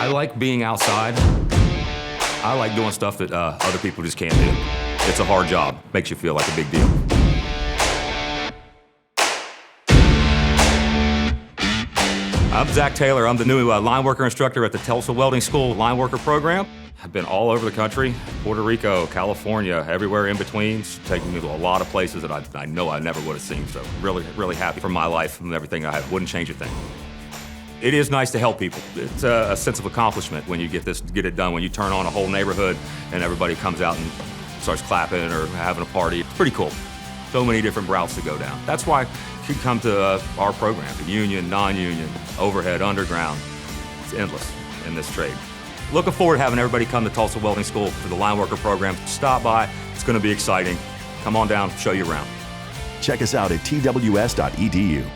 I like being outside. I like doing stuff that other people just can't do. It's a hard job. Makes you feel like a big deal. I'm Zach Taylor. I'm the new line worker instructor at the Tulsa Welding School line worker program. I've been all over the country, Puerto Rico, California, everywhere in between. It's taken me to a lot of places that I know I never would have seen. So really, really happy for my life and everything I have. Wouldn't change a thing. It is nice to help people. It's a sense of accomplishment when you get it done, when you turn on a whole neighborhood and everybody comes out and starts clapping or having a party. It's pretty cool. So many different routes to go down. That's why you come to our program, the union, non-union, overhead, underground. It's endless in this trade. Looking forward to having everybody come to Tulsa Welding School for the line worker program. Stop by, it's gonna be exciting. Come on down, show you around. Check us out at tws.edu.